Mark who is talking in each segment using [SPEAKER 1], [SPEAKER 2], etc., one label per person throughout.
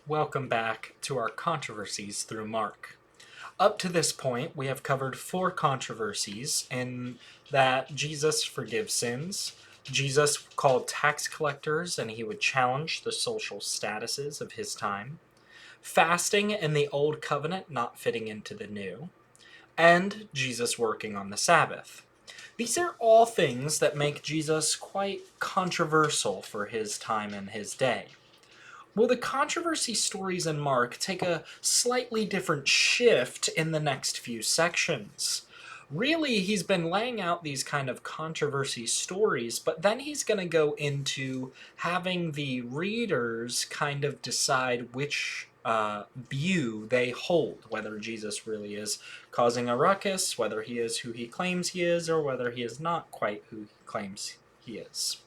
[SPEAKER 1] Welcome back to our controversies through Mark. Up to this point, we have covered four controversies in that Jesus forgives sins, Jesus called tax collectors and he would challenge the social statuses of his time, fasting in the old covenant not fitting into the new, and Jesus working on the Sabbath. These are all things that make Jesus quite controversial for his time and his day. Well, the controversy stories in Mark take a slightly different shift in the next few sections. Really, he's been laying out these kind of controversy stories, but then he's going to go into having the readers kind of decide which view they hold, whether Jesus really is causing a ruckus, whether he is who he claims he is, or whether he is not quite who he claims he is.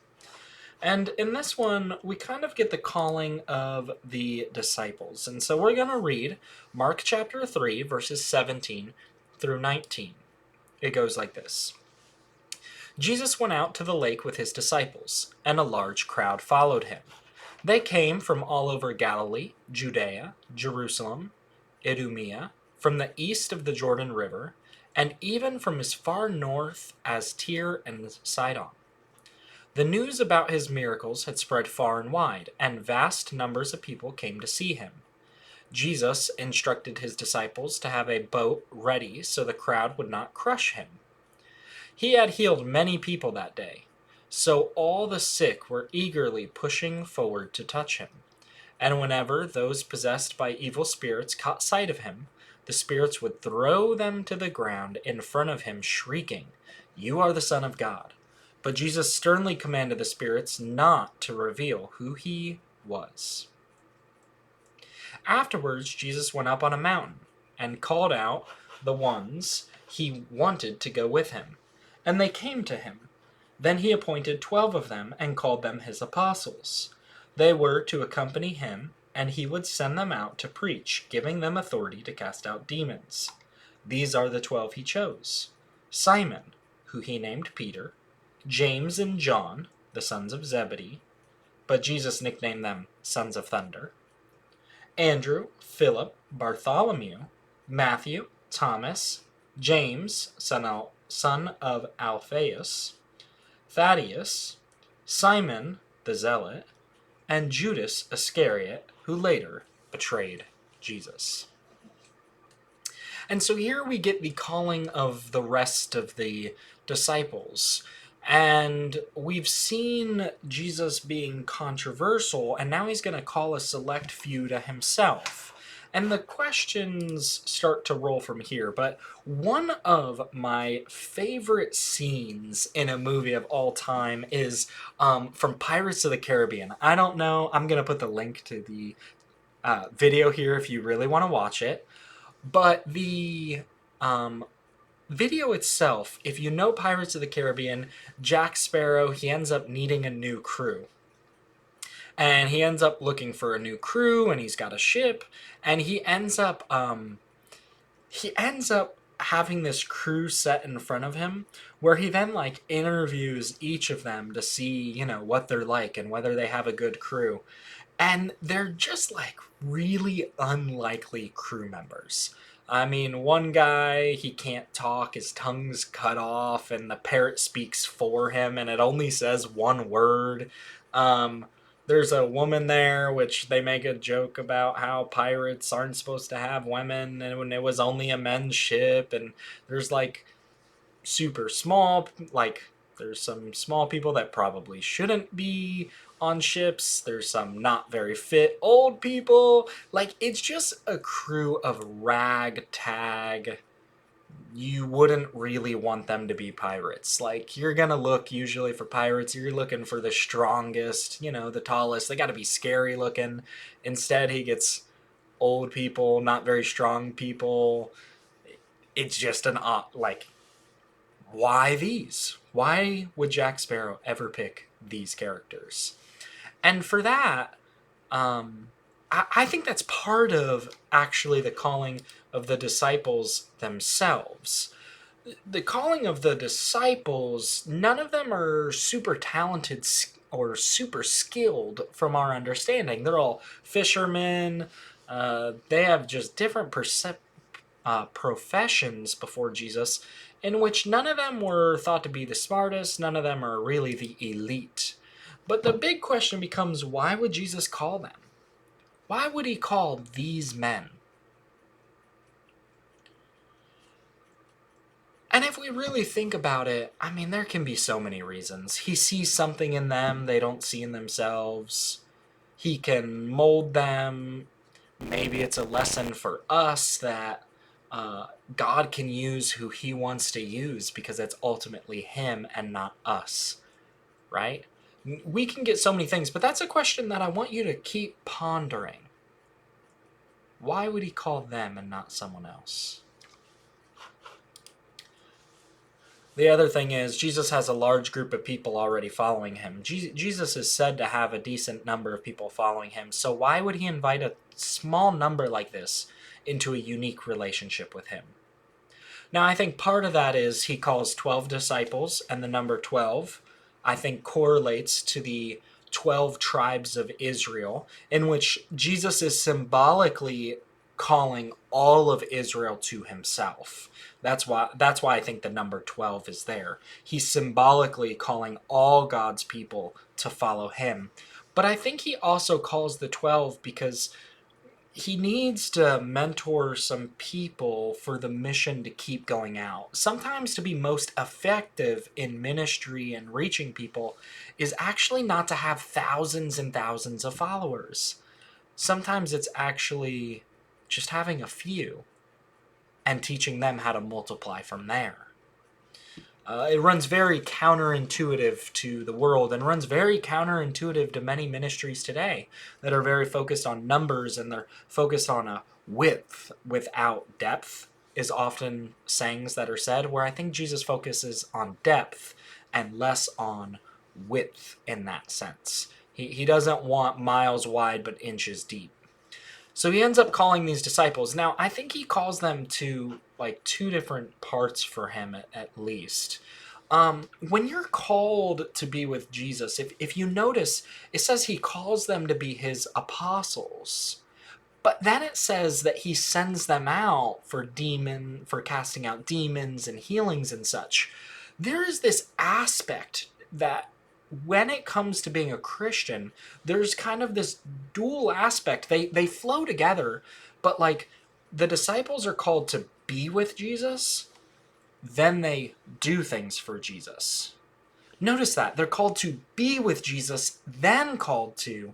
[SPEAKER 1] And in this one, we kind of get the calling of the disciples. And so we're going to read Mark chapter 3, verses 17 through 19. It goes like this. Jesus went out to the lake with his disciples, and a large crowd followed him. They came from all over Galilee, Judea, Jerusalem, Idumea, from the east of the Jordan River, and even from as far north as Tyre and Sidon. The news about his miracles had spread far and wide, and vast numbers of people came to see him. Jesus instructed his disciples to have a boat ready so the crowd would not crush him. He had healed many people that day, so all the sick were eagerly pushing forward to touch him. And whenever those possessed by evil spirits caught sight of him, the spirits would throw them to the ground in front of him, shrieking, "You are the Son of God." But Jesus sternly commanded the spirits not to reveal who he was. Afterwards, Jesus went up on a mountain and called out the ones he wanted to go with him, and they came to him. Then he appointed 12 of them and called them his apostles. They were to accompany him, and he would send them out to preach, giving them authority to cast out demons. These are the 12 he chose: Simon, who he named Peter, James and John, the sons of Zebedee, but Jesus nicknamed them Sons of Thunder, Andrew, Philip, Bartholomew, Matthew, Thomas, James, son of Alphaeus, Thaddeus, Simon the Zealot, and Judas Iscariot, who later betrayed Jesus. And so here we get the calling of the rest of the disciples. And we've seen Jesus being controversial, and now he's going to call a select few to himself. And the questions start to roll from here, but one of my favorite scenes in a movie of all time is from Pirates of the Caribbean. I don't know, I'm going to put the link to the video here if you really want to watch it. But the video itself, if you know Pirates of the Caribbean, Jack Sparrow, he ends up needing a new crew. And he ends up looking for a new crew, and he's got a ship, and he ends up having this crew set in front of him, where he then like interviews each of them to see, what they're like and whether they have a good crew. And they're just like really unlikely crew members. I mean, one guy, he can't talk, his tongue's cut off, and the parrot speaks for him, and it only says one word. There's a woman there, which they make a joke about how pirates aren't supposed to have women, and when it was only a men's ship, and there's like super small, like there's some small people that probably shouldn't be on ships. There's some not very fit old people. Like, it's just a crew of ragtag. You wouldn't really want them to be pirates. Like, you're gonna look usually for pirates, you're looking for the strongest, the tallest. They gotta be scary looking. Instead, he gets old people, not very strong people. It's just an like, why these? Why would Jack Sparrow ever pick these characters? And for that, I think that's part of actually the calling of the disciples themselves. The calling of the disciples, none of them are super talented or super skilled from our understanding. They're all fishermen. They have just different professions before Jesus, in which none of them were thought to be the smartest, none of them are really the elite. But the big question becomes, why would Jesus call them? Why would he call these men? And if we really think about it, I mean, there can be so many reasons. He sees something in them they don't see in themselves. He can mold them. Maybe it's a lesson for us that God can use who he wants to use because it's ultimately him and not us, right? We can get so many things, but that's a question that I want you to keep pondering. Why would he call them and not someone else? The other thing is, Jesus has a large group of people already following him. Jesus is said to have a decent number of people following him, so why would he invite a small number like this into a unique relationship with him? Now, I think part of that is he calls 12 disciples, and the number 12, I think, correlates to the 12 tribes of Israel, in which Jesus is symbolically calling all of Israel to himself. That's why I think the number 12 is there. He's symbolically calling all God's people to follow him. But I think he also calls the 12 because he needs to mentor some people for the mission to keep going out. Sometimes to be most effective in ministry and reaching people is actually not to have thousands and thousands of followers. Sometimes it's actually just having a few and teaching them how to multiply from there. It runs very counterintuitive to the world and runs very counterintuitive to many ministries today that are very focused on numbers and they're focused on a width without depth is often sayings that are said, where I think Jesus focuses on depth and less on width in that sense. He doesn't want miles wide but inches deep. So he ends up calling these disciples. Now, I think he calls them to like two different parts for him at least. When you're called to be with Jesus, if you notice, it says he calls them to be his apostles. But then it says that he sends them out for casting out demons and healings and such. There is this aspect that when it comes to being a Christian, there's kind of this dual aspect. They flow together, but like the disciples are called to be with Jesus, then they do things for Jesus. Notice that. They're called to be with Jesus, then called to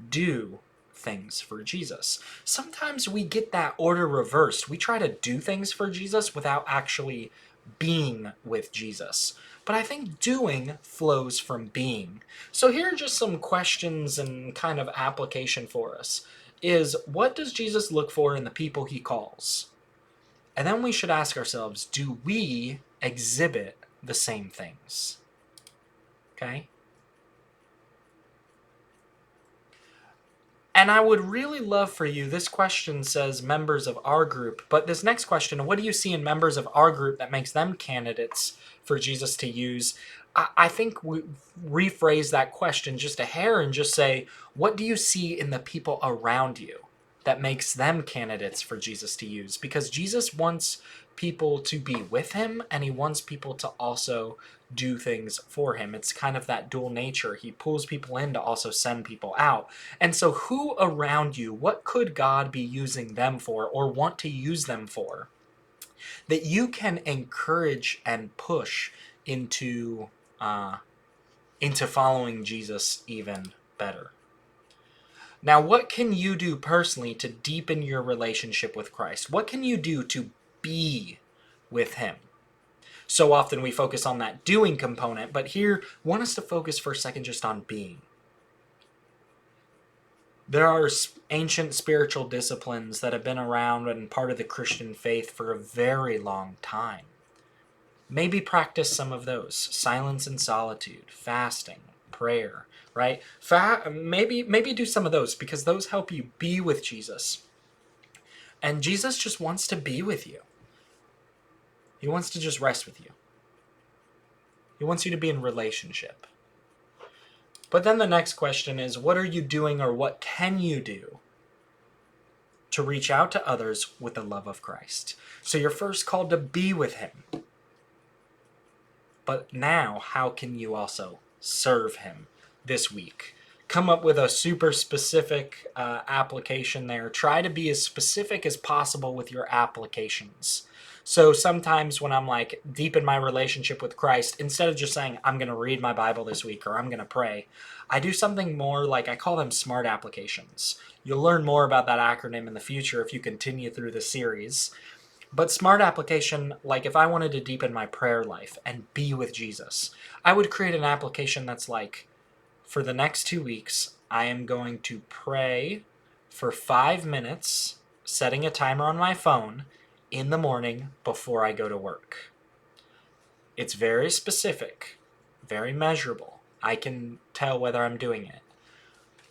[SPEAKER 1] do things for Jesus. Sometimes we get that order reversed. We try to do things for Jesus without actually being with Jesus. But I think doing flows from being. So here are just some questions and kind of application for us. Is what does Jesus look for in the people he calls? And then we should ask ourselves, do we exhibit the same things? Okay? And I would really love for you, this question says members of our group, but this next question, what do you see in members of our group that makes them candidates for Jesus to use? I think we rephrase that question just a hair and just say, what do you see in the people around you that makes them candidates for Jesus to use? Because Jesus wants people to be with him and he wants people to also do things for him. It's kind of that dual nature. He pulls people in to also send people out. And so who around you, what could God be using them for or want to use them for that you can encourage and push into following Jesus even better? Now, what can you do personally to deepen your relationship with Christ? What can you do to be with him? So often we focus on that doing component, but here I want us to focus for a second just on being. There are ancient spiritual disciplines that have been around and part of the Christian faith for a very long time. Maybe practice some of those. Silence and solitude, fasting, prayer, right? Maybe do some of those because those help you be with Jesus. And Jesus just wants to be with you. He wants to just rest with you. He wants you to be in relationship. But then the next question is, what are you doing or what can you do to reach out to others with the love of Christ? So you're first called to be with him. But now, how can you also serve him this week? Come up with a super specific application there. Try to be as specific as possible with your applications. So sometimes when I'm like deep in my relationship with Christ, instead of just saying, I'm going to read my Bible this week or I'm going to pray, I do something more like I call them SMART applications. You'll learn more about that acronym in the future if you continue through the series. But SMART application, like if I wanted to deepen my prayer life and be with Jesus, I would create an application that's like, for the next 2 weeks, I am going to pray for 5 minutes, setting a timer on my phone in the morning before I go to work. It's very specific, very measurable. I can tell whether I'm doing it.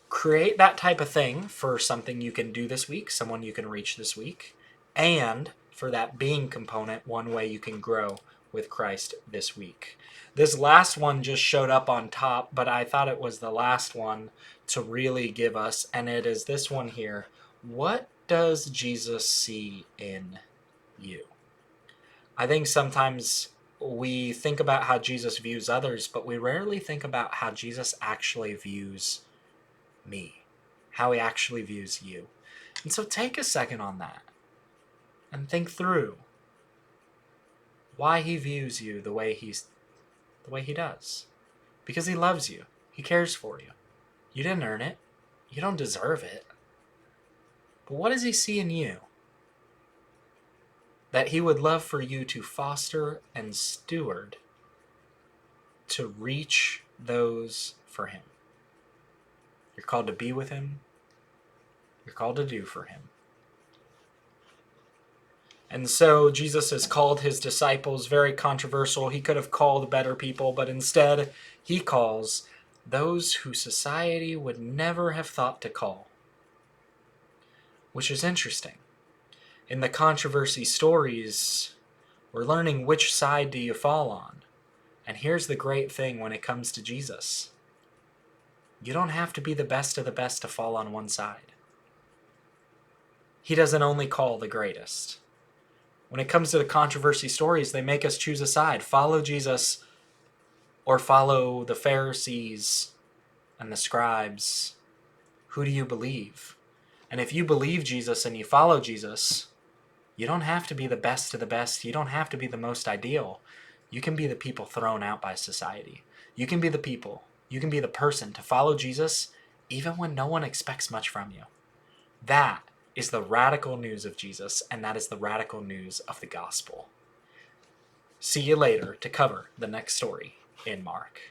[SPEAKER 1] Create that type of thing for something you can do this week, someone you can reach this week, and for that being component, one way you can grow with Christ this week. This last one just showed up on top, but I thought it was the last one to really give us, and it is this one here. What does Jesus see in you? I think sometimes we think about how Jesus views others, but we rarely think about how Jesus actually views me, how he actually views you. And so take a second on that and think through why he views you the way he does. Because he loves you. He cares for you. You didn't earn it. You don't deserve it. But what does he see in you that he would love for you to foster and steward to reach those for him? You're called to be with him. You're called to do for him. And so Jesus has called his disciples, very controversial. He could have called better people, but instead he calls those who society would never have thought to call. Which is interesting. In the controversy stories, we're learning which side do you fall on. And here's the great thing when it comes to Jesus. You don't have to be the best of the best to fall on one side. He doesn't only call the greatest. When it comes to the controversy stories, they make us choose a side. Follow Jesus or follow the Pharisees and the scribes. Who do you believe? And if you believe Jesus and you follow Jesus, you don't have to be the best of the best. You don't have to be the most ideal. You can be the people thrown out by society. You can be the people. You can be the person to follow Jesus even when no one expects much from you. That is the radical news of Jesus, and that is the radical news of the gospel. See you later to cover the next story in Mark.